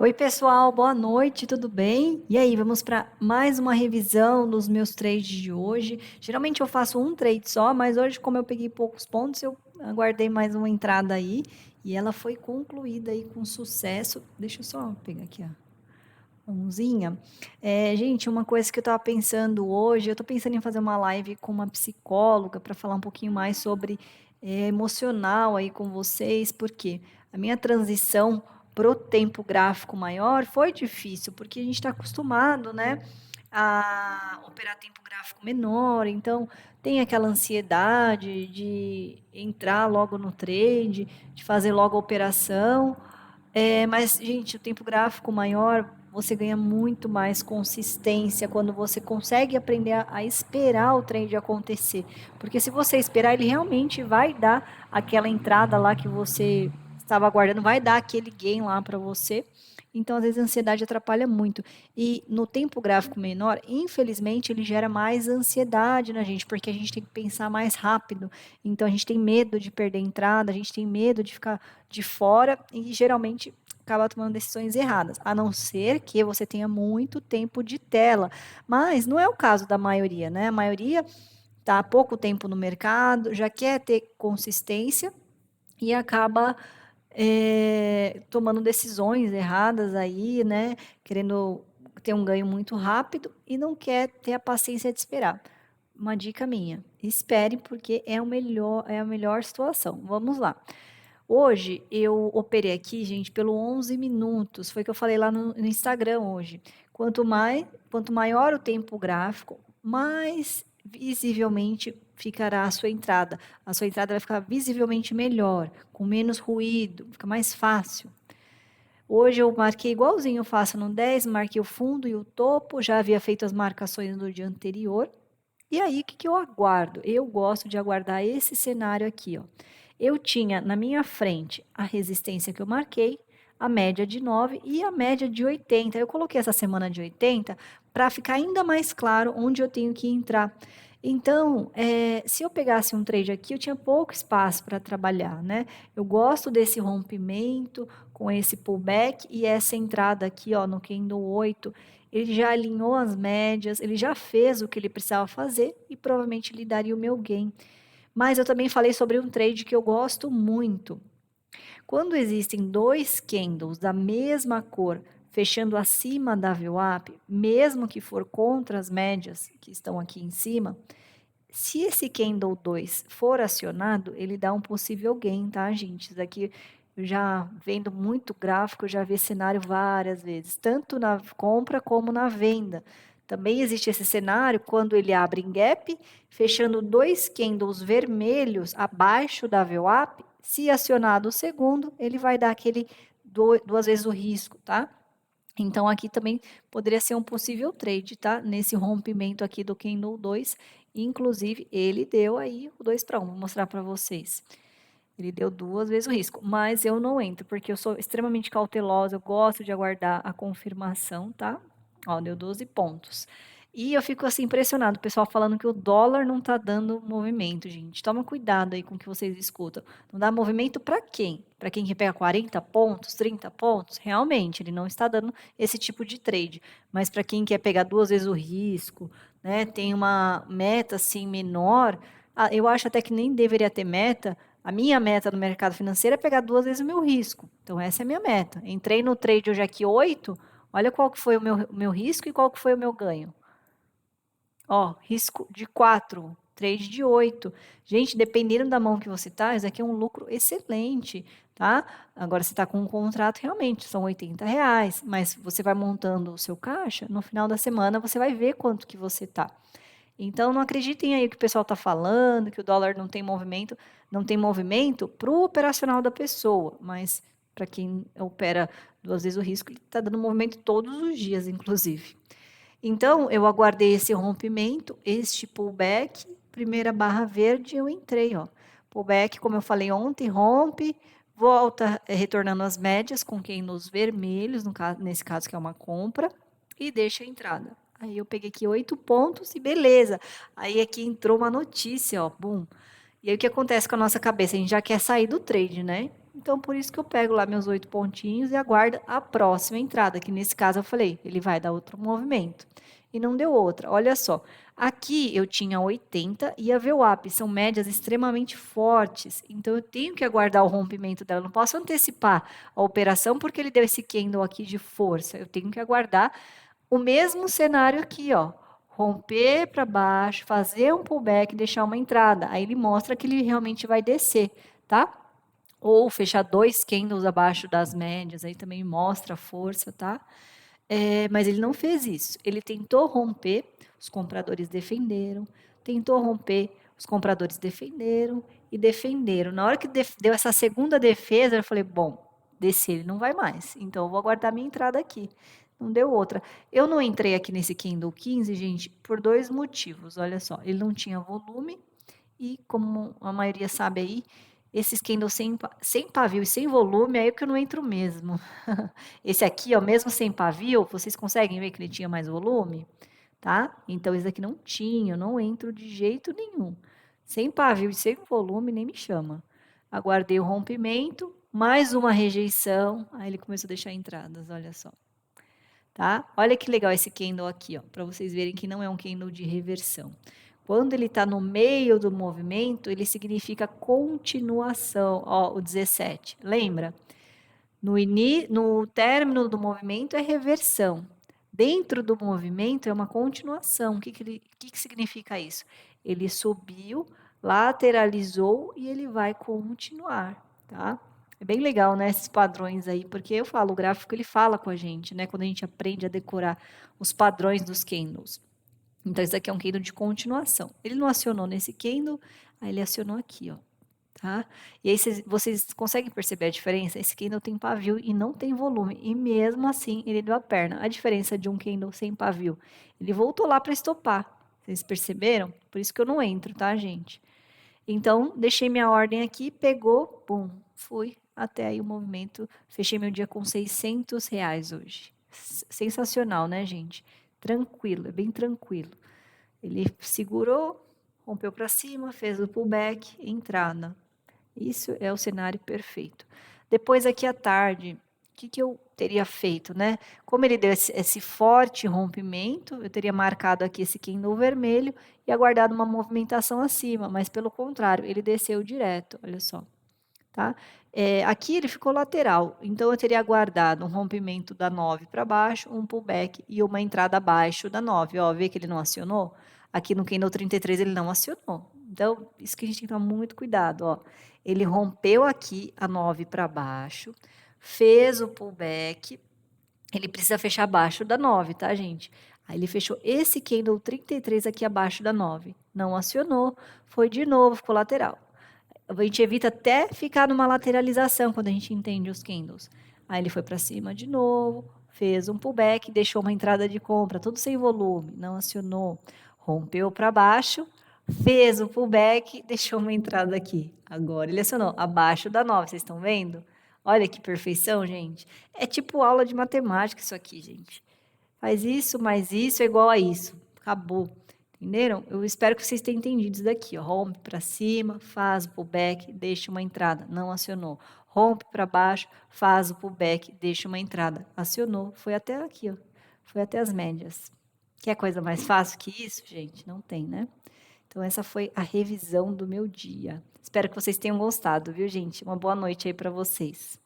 Oi, pessoal, boa noite, tudo bem? E aí, vamos para mais uma revisão dos meus trades de hoje. Geralmente eu faço um trade só, mas hoje, como eu peguei poucos pontos, eu aguardei mais uma entrada aí e ela foi concluída aí com sucesso. Deixa eu só pegar aqui a mãozinha. Gente, uma coisa que eu estava pensando hoje, eu estou pensando em fazer uma live com uma psicóloga para falar um pouquinho mais sobre emocional aí com vocês, porque a minha transição pro tempo gráfico maior foi difícil, porque a gente está acostumado, né, a operar tempo gráfico menor, então tem aquela ansiedade de entrar logo no trade, de fazer logo a operação, mas, gente, o tempo gráfico maior, você ganha muito mais consistência quando você consegue aprender a esperar o trade acontecer. Porque se você esperar, ele realmente vai dar aquela entrada lá que você estava aguardando, vai dar aquele gain lá para você. Então, às vezes, a ansiedade atrapalha muito. E no tempo gráfico menor, infelizmente, ele gera mais ansiedade na gente, porque a gente tem que pensar mais rápido. Então, a gente tem medo de perder a entrada, a gente tem medo de ficar de fora e geralmente acaba tomando decisões erradas, a não ser que você tenha muito tempo de tela. Mas não é o caso da maioria, né? A maioria está há pouco tempo no mercado, já quer ter consistência e acaba tomando decisões erradas aí, né? Querendo ter um ganho muito rápido e não quer ter a paciência de esperar. Uma dica minha: espere, porque é a melhor situação. Vamos lá. Hoje eu operei aqui, gente, pelo 11 minutos. Foi o que eu falei lá no Instagram hoje. Quanto maior o tempo gráfico, mais visivelmente ficará a sua entrada. A sua entrada vai ficar visivelmente melhor, com menos ruído, fica mais fácil. Hoje eu marquei igualzinho eu faço no 10, marquei o fundo e o topo, já havia feito as marcações no dia anterior. E aí, o que eu aguardo? Eu gosto de aguardar esse cenário aqui, ó. Eu tinha na minha frente a resistência que eu marquei, a média de 9 e a média de 80. Eu coloquei essa semana de 80 para ficar ainda mais claro onde eu tenho que entrar. Então, se eu pegasse um trade aqui, eu tinha pouco espaço para trabalhar, né? Eu gosto desse rompimento com esse pullback e essa entrada aqui, ó, no candle 8. Ele já alinhou as médias, ele já fez o que ele precisava fazer e provavelmente lhe daria o meu gain. Mas eu também falei sobre um trade que eu gosto muito. Quando existem dois candles da mesma cor fechando acima da VWAP, mesmo que for contra as médias que estão aqui em cima, se esse candle 2 for acionado, ele dá um possível gain, tá, gente? Isso daqui eu já vendo muito gráfico, eu já vi esse cenário várias vezes, tanto na compra como na venda. Também existe esse cenário quando ele abre em gap, fechando dois candles vermelhos abaixo da VWAP. Se acionado o segundo, ele vai dar aquele duas vezes o risco, tá? Então, aqui também poderia ser um possível trade, tá? Nesse rompimento aqui do candle 2, inclusive ele deu aí o 2 para 1, vou mostrar para vocês. Ele deu duas vezes o risco, mas eu não entro, porque eu sou extremamente cautelosa, eu gosto de aguardar a confirmação, tá? Ó, deu 12 pontos. E eu fico assim impressionado, o pessoal falando que o dólar não tá dando movimento, gente. Toma cuidado aí com o que vocês escutam. Não dá movimento para quem? Para quem quer pegar 40 pontos, 30 pontos? Realmente, ele não está dando esse tipo de trade. Mas para quem quer pegar duas vezes o risco, né, tem uma meta assim menor, eu acho até que nem deveria ter meta. A minha meta no mercado financeiro é pegar duas vezes o meu risco. Então, essa é a minha meta. Entrei no trade hoje aqui 8, olha qual que foi o meu risco e qual que foi o meu ganho. Ó, risco de 4, trade de 8. Gente, dependendo da mão que você tá, isso aqui é um lucro excelente, tá? Agora, você tá com um contrato, realmente, são R$ 80, mas você vai montando o seu caixa, no final da semana você vai ver quanto que você tá. Então, não acreditem aí o que o pessoal está falando, que o dólar não tem movimento para o operacional da pessoa, mas para quem opera duas vezes o risco, ele está dando movimento todos os dias, inclusive. Então, eu aguardei esse rompimento, este pullback, primeira barra verde, eu entrei, ó. Pullback, como eu falei ontem, rompe, volta retornando às médias, com quem nos vermelhos, no caso, nesse caso que é uma compra, e deixa a entrada. Aí eu peguei aqui 8 pontos e beleza. Aí aqui entrou uma notícia, ó, bum. E aí o que acontece com a nossa cabeça? A gente já quer sair do trade, né? Então, por isso que eu pego lá meus 8 pontinhos e aguardo a próxima entrada, que nesse caso eu falei, ele vai dar outro movimento. E não deu outra. Olha só, aqui eu tinha 80 e a VWAP são médias extremamente fortes, então eu tenho que aguardar o rompimento dela. Eu não posso antecipar a operação porque ele deu esse candle aqui de força. Eu tenho que aguardar o mesmo cenário aqui, ó. Romper para baixo, fazer um pullback, deixar uma entrada. Aí ele mostra que ele realmente vai descer, tá? Ou fechar 2 candles abaixo das médias, aí também mostra a força, tá? Mas ele não fez isso. Ele tentou romper, os compradores defenderam, tentou romper, os compradores defenderam e defenderam. Na hora que deu essa segunda defesa, eu falei, bom, descer ele não vai mais, então eu vou aguardar minha entrada aqui. Não deu outra. Eu não entrei aqui nesse candle 15, gente, por 2 motivos. Olha só, ele não tinha volume e, como a maioria sabe aí, esses candles sem pavio e sem volume, aí é que eu não entro mesmo. Esse aqui, ó, mesmo sem pavio, vocês conseguem ver que ele tinha mais volume? Tá? Então, esse aqui não tinha, eu não entro de jeito nenhum. Sem pavio e sem volume, nem me chama. Aguardei o rompimento, mais uma rejeição, aí ele começou a deixar entradas, olha só. Tá? Olha que legal esse candle aqui, ó, para vocês verem que não é um candle de reversão. Quando ele está no meio do movimento, ele significa continuação. Ó, o 17, lembra? No término do movimento é reversão. Dentro do movimento é uma continuação. O que significa isso? Ele subiu, lateralizou e ele vai continuar, tá? É bem legal, né, esses padrões aí, porque eu falo, o gráfico ele fala com a gente, né, quando a gente aprende a decorar os padrões dos candles. Então, esse aqui é um candle de continuação. Ele não acionou nesse candle, aí ele acionou aqui, ó. Tá? E aí vocês conseguem perceber a diferença? Esse candle tem pavio e não tem volume, e mesmo assim ele deu a perna. A diferença de um candle sem pavio, ele voltou lá para estopar. Vocês perceberam? Por isso que eu não entro, tá, gente? Então, deixei minha ordem aqui, pegou, pum, fui até aí o movimento. Fechei meu dia com R$ 600 hoje. Sensacional, né, gente? Tranquilo, é bem tranquilo. Ele segurou, rompeu para cima, fez o pullback, entrada. Isso é o cenário perfeito. Depois, aqui à tarde, o que eu teria feito, né? Como ele deu esse forte rompimento, eu teria marcado aqui esse candle vermelho e aguardado uma movimentação acima, mas pelo contrário, ele desceu direto, olha só, tá? Aqui ele ficou lateral, então eu teria aguardado um rompimento da 9 para baixo, um pullback e uma entrada abaixo da 9. Ó, vê que ele não acionou? Aqui no candle 33 ele não acionou. Então, isso que a gente tem que tomar muito cuidado, ó. Ele rompeu aqui a 9 para baixo, fez o pullback, ele precisa fechar abaixo da 9, tá, gente? Aí ele fechou esse candle 33 aqui abaixo da 9. Não acionou, foi de novo, ficou lateral. A gente evita até ficar numa lateralização quando a gente entende os candles. Aí ele foi para cima de novo, fez um pullback, deixou uma entrada de compra, tudo sem volume, não acionou. Rompeu para baixo, fez o pullback, deixou uma entrada aqui. Agora ele acionou abaixo da 9, vocês estão vendo? Olha que perfeição, gente. É tipo aula de matemática isso aqui, gente. Faz isso, mais isso é igual a isso. Acabou. Entenderam? Eu espero que vocês tenham entendido isso daqui. Ó. Rompe para cima, faz o pullback, deixa uma entrada. Não acionou. Rompe para baixo, faz o pullback, deixa uma entrada. Acionou. Foi até aqui, ó. Foi até as médias. Quer coisa mais fácil que isso, gente? Não tem, né? Então, essa foi a revisão do meu dia. Espero que vocês tenham gostado, viu, gente? Uma boa noite aí para vocês.